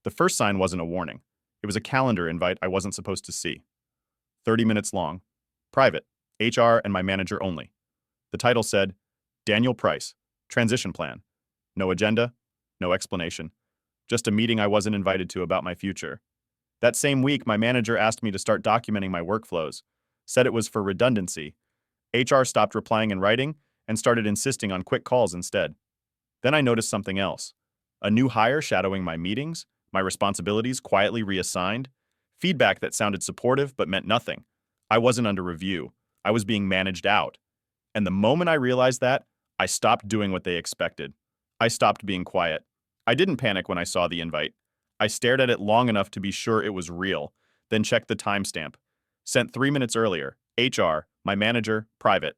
The first sign wasn't a warning. It was a calendar invite I wasn't supposed to see. 30 minutes long. Private. HR and my manager only. The title said, Daniel Price. Transition plan. No agenda. No explanation. Just a meeting I wasn't invited to about my future. That same week, my manager asked me to start documenting my workflows. Said it was for redundancy. HR stopped replying in writing and started insisting on quick calls instead. Then I noticed something else. A new hire shadowing my meetings, my responsibilities quietly reassigned, feedback that sounded supportive but meant nothing. I wasn't under review. I was being managed out. And the moment I realized that, I stopped doing what they expected. I stopped being quiet. I didn't panic when I saw the invite. I stared at it long enough to be sure it was real, then checked the timestamp. Sent 3 minutes earlier, HR, my manager, private.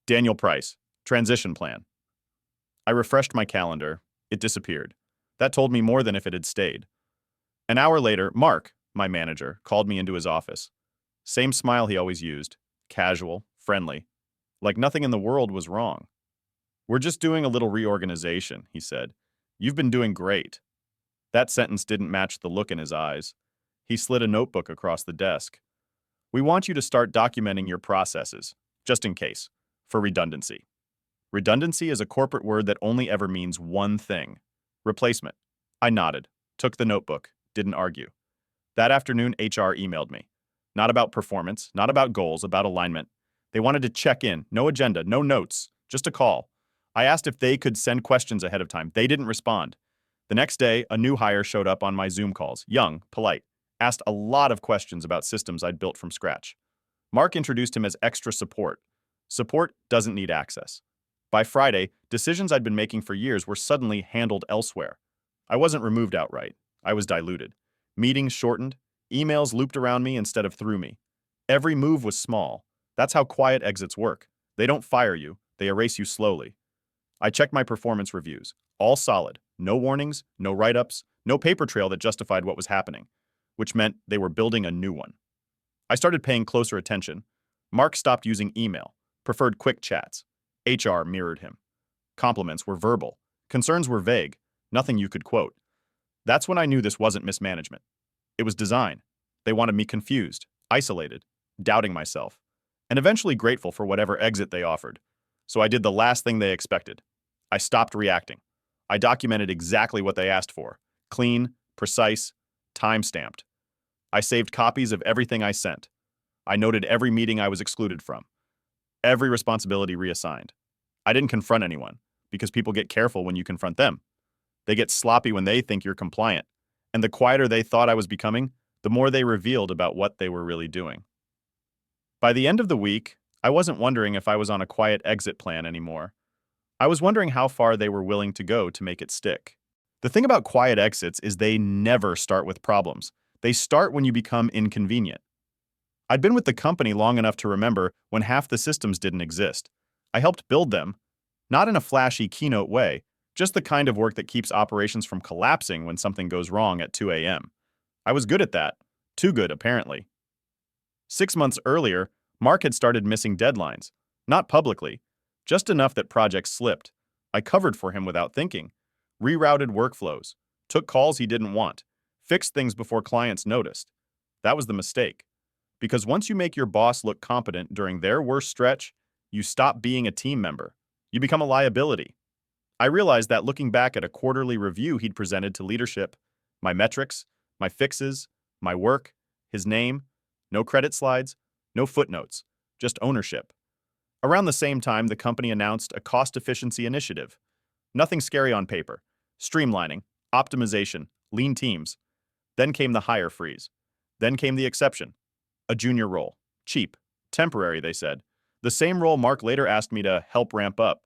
Daniel Price, transition plan. I refreshed my calendar. It disappeared. That told me more than if it had stayed. An hour later, Mark, my manager, called me into his office. Same smile he always used, casual, friendly, like nothing in the world was wrong. We're just doing a little reorganization, he said. You've been doing great. That sentence didn't match the look in his eyes. He slid a notebook across the desk. We want you to start documenting your processes, just in case, for redundancy. Redundancy is a corporate word that only ever means one thing. Replacement. I nodded, took the notebook, didn't argue. That afternoon, HR emailed me. Not about performance, not about goals, about alignment. They wanted to check in, no agenda, no notes, just a call. I asked if they could send questions ahead of time. They didn't respond. The next day, a new hire showed up on my Zoom calls, young, polite, asked a lot of questions about systems I'd built from scratch. Mark introduced him as extra support. Support doesn't need access. By Friday, decisions I'd been making for years were suddenly handled elsewhere. I wasn't removed outright. I was diluted. Meetings shortened. Emails looped around me instead of through me. Every move was small. That's how quiet exits work. They don't fire you. They erase you slowly. I checked my performance reviews. All solid. No warnings, no write-ups, no paper trail that justified what was happening, which meant they were building a new one. I started paying closer attention. Mark stopped using email, preferred quick chats. HR mirrored him. Compliments were verbal. Concerns were vague. Nothing you could quote. That's when I knew this wasn't mismanagement. It was design. They wanted me confused, isolated, doubting myself, and eventually grateful for whatever exit they offered. So I did the last thing they expected. I stopped reacting. I documented exactly what they asked for. Clean, precise, time-stamped. I saved copies of everything I sent. I noted every meeting I was excluded from. Every responsibility reassigned. I didn't confront anyone, because people get careful when you confront them. They get sloppy when they think you're compliant. And the quieter they thought I was becoming, the more they revealed about what they were really doing. By the end of the week, I wasn't wondering if I was on a quiet exit plan anymore. I was wondering how far they were willing to go to make it stick. The thing about quiet exits is they never start with problems. They start when you become inconvenient. I'd been with the company long enough to remember when half the systems didn't exist. I helped build them, not in a flashy keynote way, just the kind of work that keeps operations from collapsing when something goes wrong at 2 a.m. I was good at that. Too good, apparently. 6 months earlier, Mark had started missing deadlines. Not publicly, just enough that projects slipped. I covered for him without thinking. Rerouted workflows. Took calls he didn't want. Fixed things before clients noticed. That was the mistake. Because once you make your boss look competent during their worst stretch, you stop being a team member. You become a liability. I realized that looking back at a quarterly review he'd presented to leadership, my metrics, my fixes, my work, his name, no credit slides, no footnotes, just ownership. Around the same time, the company announced a cost efficiency initiative. Nothing scary on paper. Streamlining, optimization, lean teams. Then came the hire freeze. Then came the exception. A junior role. Cheap. Temporary, they said. The same role Mark later asked me to help ramp up.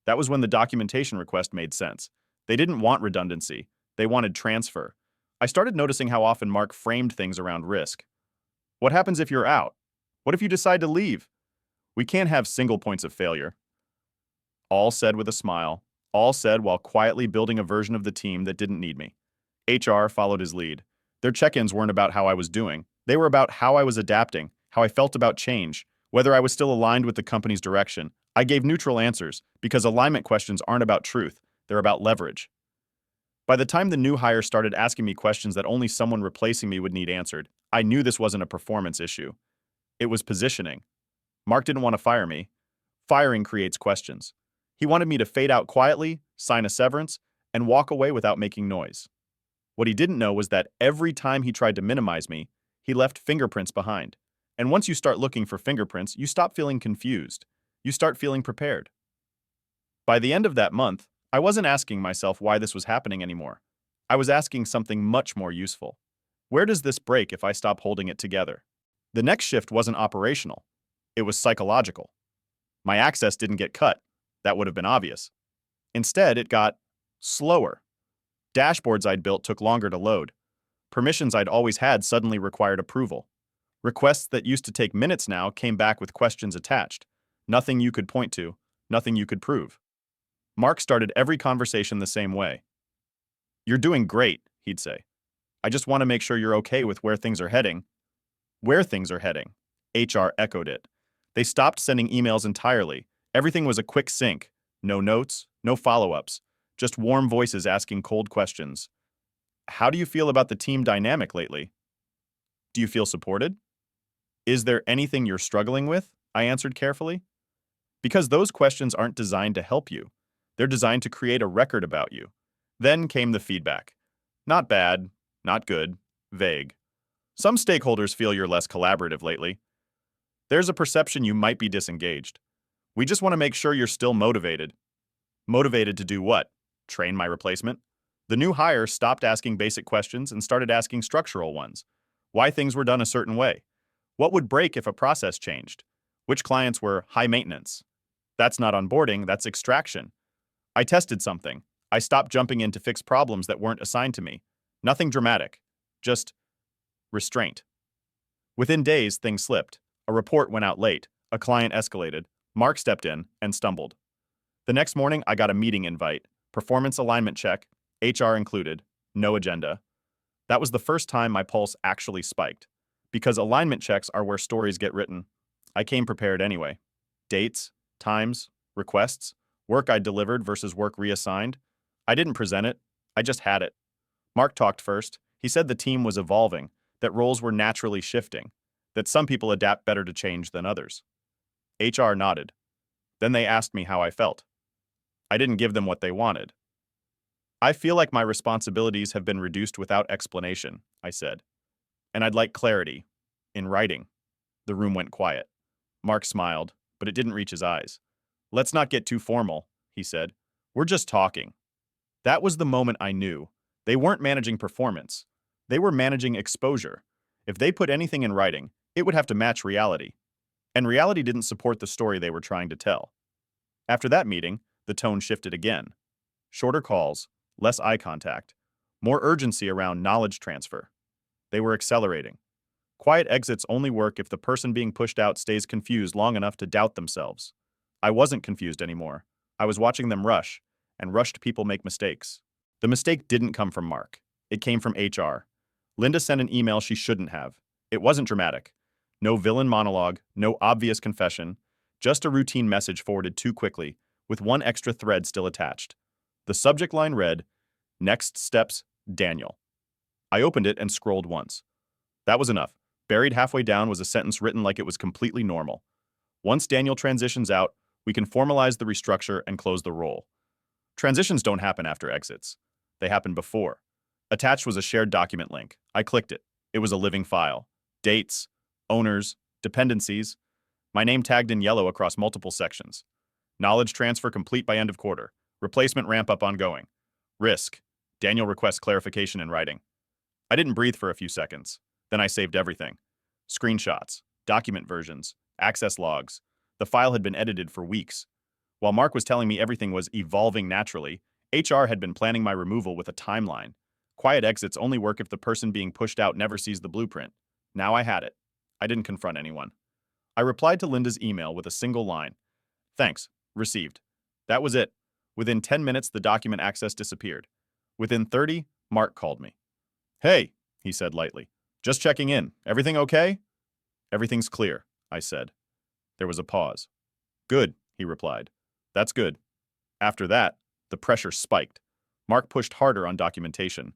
That was when the documentation request made sense. They didn't want redundancy. They wanted transfer. I started noticing how often Mark framed things around risk. What happens if you're out? What if you decide to leave? We can't have single points of failure. All said with a smile. All said while quietly building a version of the team that didn't need me. HR followed his lead. Their check-ins weren't about how I was doing. They were about how I was adapting, how I felt about change, whether I was still aligned with the company's direction. I gave neutral answers because alignment questions aren't about truth, they're about leverage. By the time the new hire started asking me questions that only someone replacing me would need answered, I knew this wasn't a performance issue. It was positioning. Mark didn't want to fire me. Firing creates questions. He wanted me to fade out quietly, sign a severance, and walk away without making noise. What he didn't know was that every time he tried to minimize me, he left fingerprints behind. And once you start looking for fingerprints, you stop feeling confused. You start feeling prepared. By the end of that month, I wasn't asking myself why this was happening anymore. I was asking something much more useful. Where does this break if I stop holding it together? The next shift wasn't operational. It was psychological. My access didn't get cut. That would have been obvious. Instead, it got slower. Dashboards I'd built took longer to load. Permissions I'd always had suddenly required approval. Requests that used to take minutes now came back with questions attached. Nothing you could point to, nothing you could prove. Mark started every conversation the same way. "You're doing great," he'd say. "I just want to make sure you're okay with where things are heading." Where things are heading. HR echoed it. They stopped sending emails entirely. Everything was a quick sync. No notes, no follow-ups. Just warm voices asking cold questions. "How do you feel about the team dynamic lately? Do you feel supported? Is there anything you're struggling with?" I answered carefully. Because those questions aren't designed to help you. They're designed to create a record about you. Then came the feedback. Not bad, not good, vague. Some stakeholders feel you're less collaborative lately. There's a perception you might be disengaged. We just want to make sure you're still motivated. Motivated to do what? Train my replacement? The new hire stopped asking basic questions and started asking structural ones. Why things were done a certain way? What would break if a process changed? Which clients were high maintenance? That's not onboarding, that's extraction. I tested something. I stopped jumping in to fix problems that weren't assigned to me. Nothing dramatic. Just restraint. Within days, things slipped. A report went out late. A client escalated. Mark stepped in and stumbled. The next morning, I got a meeting invite. Performance alignment check, HR included, no agenda. That was the first time my pulse actually spiked. Because alignment checks are where stories get written. I came prepared anyway. Dates, times, requests, work I delivered versus work reassigned. I didn't present it, I just had it. Mark talked first. He said the team was evolving, that roles were naturally shifting, that some people adapt better to change than others. HR nodded. Then they asked me how I felt. I didn't give them what they wanted. "I feel like my responsibilities have been reduced without explanation," I said. "And I'd like clarity. In writing." The room went quiet. Mark smiled, but it didn't reach his eyes. "Let's not get too formal," he said. "We're just talking." That was the moment I knew. They weren't managing performance. They were managing exposure. If they put anything in writing, it would have to match reality. And reality didn't support the story they were trying to tell. After that meeting, the tone shifted again. Shorter calls, less eye contact, more urgency around knowledge transfer. They were accelerating. Quiet exits only work if the person being pushed out stays confused long enough to doubt themselves. I wasn't confused anymore. I was watching them rush, and rushed people make mistakes. The mistake didn't come from Mark. It came from HR. Linda sent an email she shouldn't have. It wasn't dramatic. No villain monologue, no obvious confession, just a routine message forwarded too quickly, with one extra thread still attached. The subject line read, "Next steps, Daniel." I opened it and scrolled once. That was enough. Buried halfway down was a sentence written like it was completely normal. "Once Daniel transitions out, we can formalize the restructure and close the role." Transitions don't happen after exits. They happen before. Attached was a shared document link. I clicked it. It was a living file. Dates, owners, dependencies. My name tagged in yellow across multiple sections. Knowledge transfer complete by end of quarter. Replacement ramp up ongoing. Risk. Daniel requests clarification in writing. I didn't breathe for a few seconds. Then I saved everything. Screenshots, document versions, access logs. The file had been edited for weeks. While Mark was telling me everything was evolving naturally, HR had been planning my removal with a timeline. Quiet exits only work if the person being pushed out never sees the blueprint. Now I had it. I didn't confront anyone. I replied to Linda's email with a single line. "Thanks. Received." That was it. Within 10 minutes, the document access disappeared. Within 30, Mark called me. "Hey," he said lightly. "Just checking in. Everything okay?" "Everything's clear," I said. There was a pause. "Good," he replied. "That's good." After that, the pressure spiked. Mark pushed harder on documentation.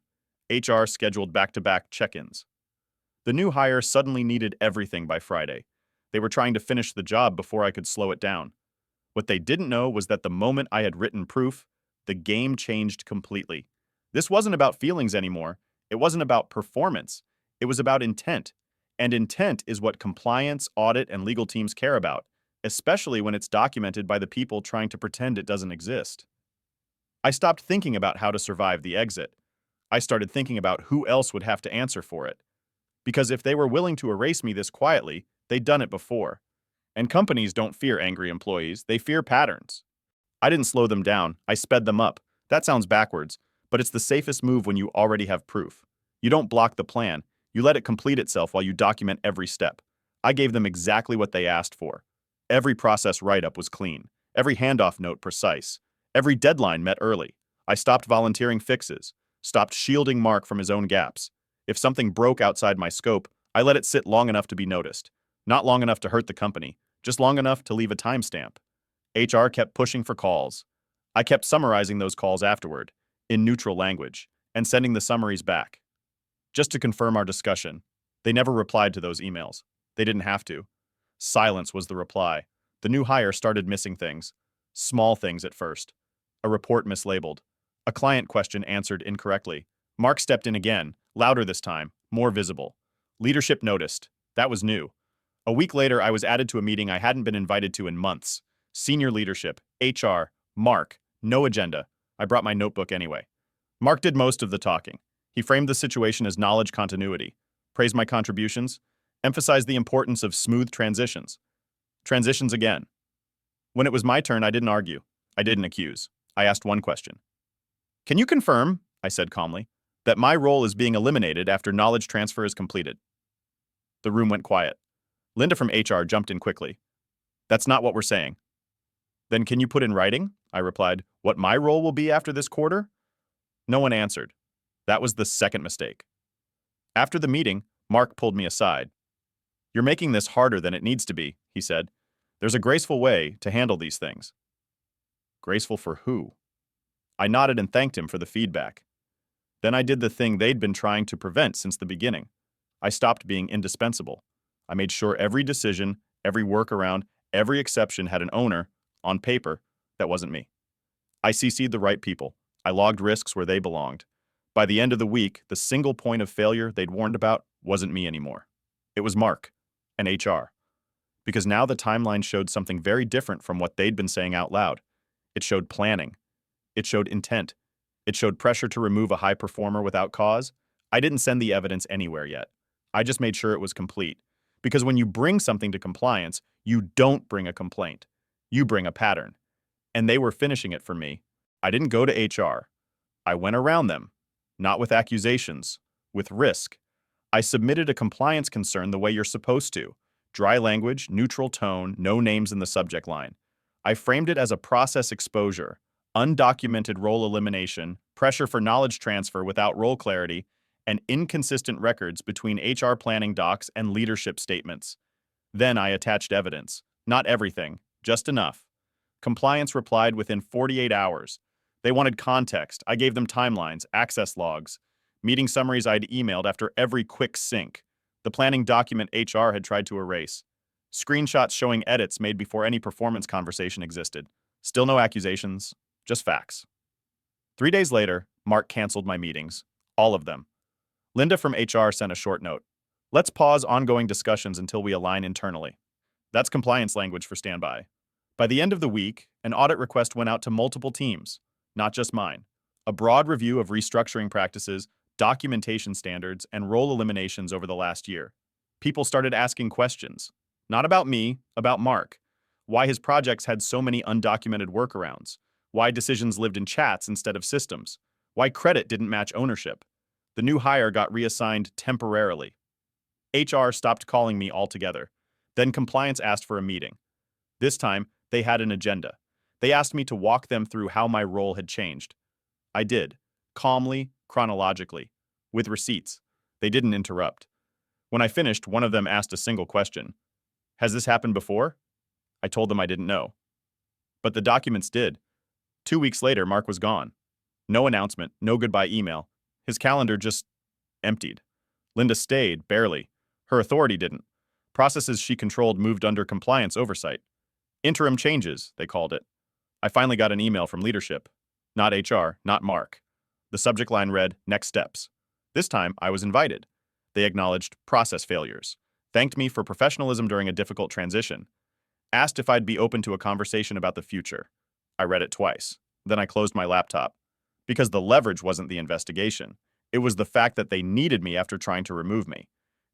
HR scheduled back-to-back check-ins. The new hire suddenly needed everything by Friday. They were trying to finish the job before I could slow it down. What they didn't know was that the moment I had written proof, the game changed completely. This wasn't about feelings anymore. It wasn't about performance. It was about intent. And intent is what compliance, audit, and legal teams care about, especially when it's documented by the people trying to pretend it doesn't exist. I stopped thinking about how to survive the exit. I started thinking about who else would have to answer for it. Because if they were willing to erase me this quietly, they'd done it before. And companies don't fear angry employees, they fear patterns. I didn't slow them down, I sped them up. That sounds backwards, but it's the safest move when you already have proof. You don't block the plan, you let it complete itself while you document every step. I gave them exactly what they asked for. Every process write-up was clean, every handoff note precise, every deadline met early. I stopped volunteering fixes, stopped shielding Mark from his own gaps. If something broke outside my scope, I let it sit long enough to be noticed. Not long enough to hurt the company, just long enough to leave a timestamp. HR kept pushing for calls. I kept summarizing those calls afterward, in neutral language, and sending the summaries back. Just to confirm our discussion. They never replied to those emails. They didn't have to. Silence was the reply. The new hire started missing things. Small things at first. A report mislabeled. A client question answered incorrectly. Mark stepped in again, louder this time, more visible. Leadership noticed. That was new. A week later, I was added to a meeting I hadn't been invited to in months. Senior leadership, HR, Mark, no agenda. I brought my notebook anyway. Mark did most of the talking. He framed the situation as knowledge continuity, praised my contributions, emphasized the importance of smooth transitions. Transitions again. When it was my turn, I didn't argue. I didn't accuse. I asked one question. Can you confirm, I said calmly, that my role is being eliminated after knowledge transfer is completed? The room went quiet. Linda from HR jumped in quickly. That's not what we're saying. Then can you put in writing, I replied, what my role will be after this quarter? No one answered. That was the second mistake. After the meeting, Mark pulled me aside. You're making this harder than it needs to be, he said. There's a graceful way to handle these things. Graceful for who? I nodded and thanked him for the feedback. Then I did the thing they'd been trying to prevent since the beginning. I stopped being indispensable. I made sure every decision, every workaround, every exception had an owner, on paper, that wasn't me. I CC'd the right people. I logged risks where they belonged. By the end of the week, the single point of failure they'd warned about wasn't me anymore. It was Mark and HR. Because now the timeline showed something very different from what they'd been saying out loud. It showed planning. It showed intent. It showed pressure to remove a high performer without cause. I didn't send the evidence anywhere yet. I just made sure it was complete. Because when you bring something to compliance, you don't bring a complaint. You bring a pattern. And they were finishing it for me. I didn't go to HR. I went around them. Not with accusations, with risk. I submitted a compliance concern the way you're supposed to. Dry language, neutral tone, no names in the subject line. I framed it as a process exposure, undocumented role elimination, pressure for knowledge transfer without role clarity, and inconsistent records between HR planning docs and leadership statements. Then I attached evidence. Not everything, just enough. Compliance replied within 48 hours. They wanted context. I gave them timelines, access logs, meeting summaries I'd emailed after every quick sync, the planning document HR had tried to erase, screenshots showing edits made before any performance conversation existed. Still no accusations, just facts. 3 days later, Mark canceled my meetings. All of them. Linda from HR sent a short note. Let's pause ongoing discussions until we align internally. That's compliance language for standby. By the end of the week, an audit request went out to multiple teams, not just mine. A broad review of restructuring practices, documentation standards, and role eliminations over the last year. People started asking questions. Not about me, about Mark. Why his projects had so many undocumented workarounds. Why decisions lived in chats instead of systems. Why credit didn't match ownership. The new hire got reassigned temporarily. HR stopped calling me altogether. Then compliance asked for a meeting. This time, they had an agenda. They asked me to walk them through how my role had changed. I did, calmly, chronologically, with receipts. They didn't interrupt. When I finished, one of them asked a single question. Has this happened before? I told them I didn't know. But the documents did. 2 weeks later, Mark was gone. No announcement, no goodbye email. His calendar just emptied. Linda stayed, barely. Her authority didn't. Processes she controlled moved under compliance oversight. Interim changes, they called it. I finally got an email from leadership. Not HR, not Mark. The subject line read, "Next steps." This time, I was invited. They acknowledged process failures, thanked me for professionalism during a difficult transition, asked if I'd be open to a conversation about the future. I read it twice. Then I closed my laptop. Because the leverage wasn't the investigation. It was the fact that they needed me after trying to remove me.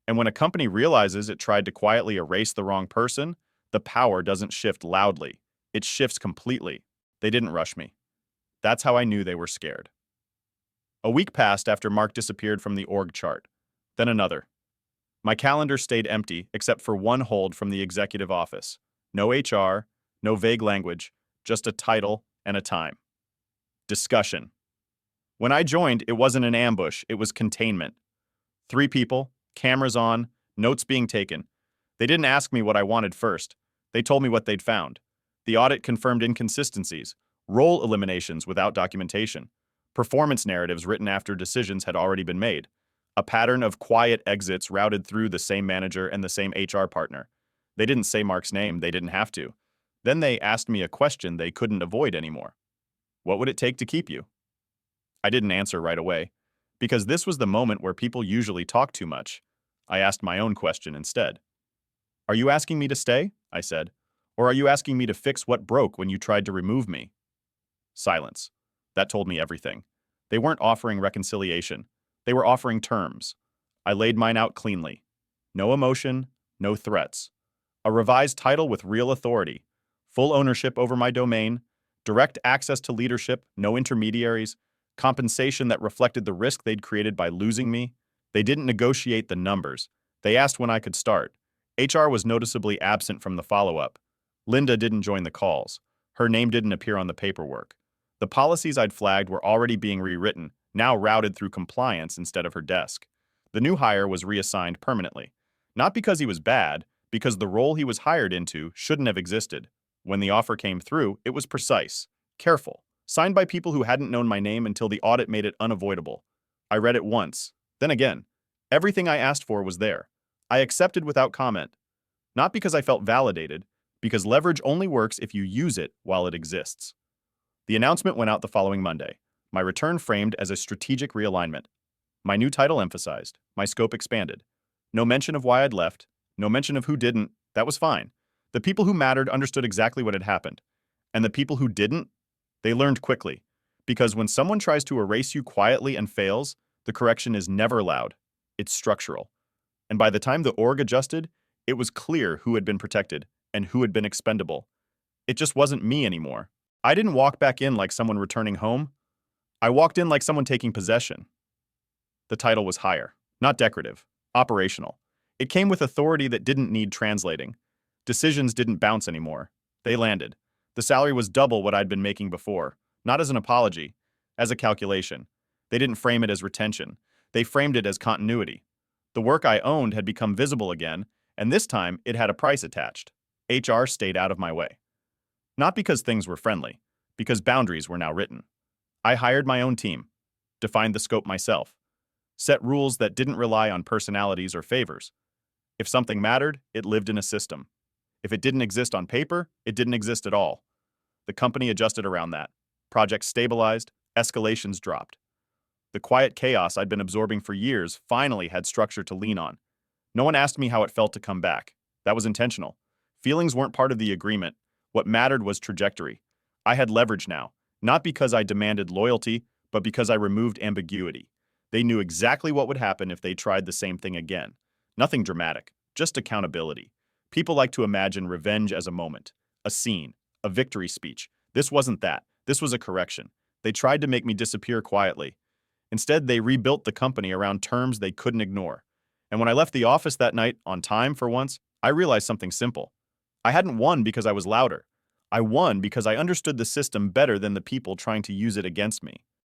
And when a company realizes it tried to quietly erase the wrong person, the power doesn't shift loudly. It shifts completely. They didn't rush me. That's how I knew they were scared. A week passed after Mark disappeared from the org chart. Then another. My calendar stayed empty except for one hold from the executive office. No HR, no vague language, just a title and a time. Discussion. When I joined, it wasn't an ambush, it was containment. 3 people, cameras on, notes being taken. They didn't ask me what I wanted first. They told me what they'd found. The audit confirmed inconsistencies, role eliminations without documentation, performance narratives written after decisions had already been made, a pattern of quiet exits routed through the same manager and the same HR partner. They didn't say Mark's name, they didn't have to. Then they asked me a question they couldn't avoid anymore. What would it take to keep you? I didn't answer right away, because this was the moment where people usually talk too much. I asked my own question instead. Are you asking me to stay? I said. Or are you asking me to fix what broke when you tried to remove me? Silence. That told me everything. They weren't offering reconciliation. They were offering terms. I laid mine out cleanly. No emotion, no threats. A revised title with real authority. Full ownership over my domain. Direct access to leadership, no intermediaries. Compensation that reflected the risk they'd created by losing me. They didn't negotiate the numbers. They asked when I could start. HR was noticeably absent from the follow-up. Linda didn't join the calls. Her name didn't appear on the paperwork. The policies I'd flagged were already being rewritten, now routed through compliance instead of her desk. The new hire was reassigned permanently. Not because he was bad, because the role he was hired into shouldn't have existed. When the offer came through, it was precise, careful, signed by people who hadn't known my name until the audit made it unavoidable. I read it once, then again. Everything I asked for was there. I accepted without comment. Not because I felt validated, because leverage only works if you use it while it exists. The announcement went out the following Monday, my return framed as a strategic realignment. My new title emphasized, my scope expanded. No mention of why I'd left, no mention of who didn't, that was fine. The people who mattered understood exactly what had happened. And the people who didn't, they learned quickly. Because when someone tries to erase you quietly and fails, the correction is never loud. It's structural. And by the time the org adjusted, it was clear who had been protected and who had been expendable. It just wasn't me anymore. I didn't walk back in like someone returning home. I walked in like someone taking possession. The title was higher, not decorative, operational. It came with authority that didn't need translating. Decisions didn't bounce anymore. They landed. The salary was double what I'd been making before, not as an apology, as a calculation. They didn't frame it as retention. They framed it as continuity. The work I owned had become visible again, and this time it had a price attached. HR stayed out of my way. Not because things were friendly, because boundaries were now written. I hired my own team, defined the scope myself, set rules that didn't rely on personalities or favors. If something mattered, it lived in a system. If it didn't exist on paper, it didn't exist at all. The company adjusted around that. Projects stabilized, escalations dropped. The quiet chaos I'd been absorbing for years finally had structure to lean on. No one asked me how it felt to come back. That was intentional. Feelings weren't part of the agreement. What mattered was trajectory. I had leverage now, not because I demanded loyalty, but because I removed ambiguity. They knew exactly what would happen if they tried the same thing again. Nothing dramatic, just accountability. People like to imagine revenge as a moment, a scene, a victory speech. This wasn't that. This was a correction. They tried to make me disappear quietly. Instead, they rebuilt the company around terms they couldn't ignore. And when I left the office that night, on time for once, I realized something simple. I hadn't won because I was louder. I won because I understood the system better than the people trying to use it against me.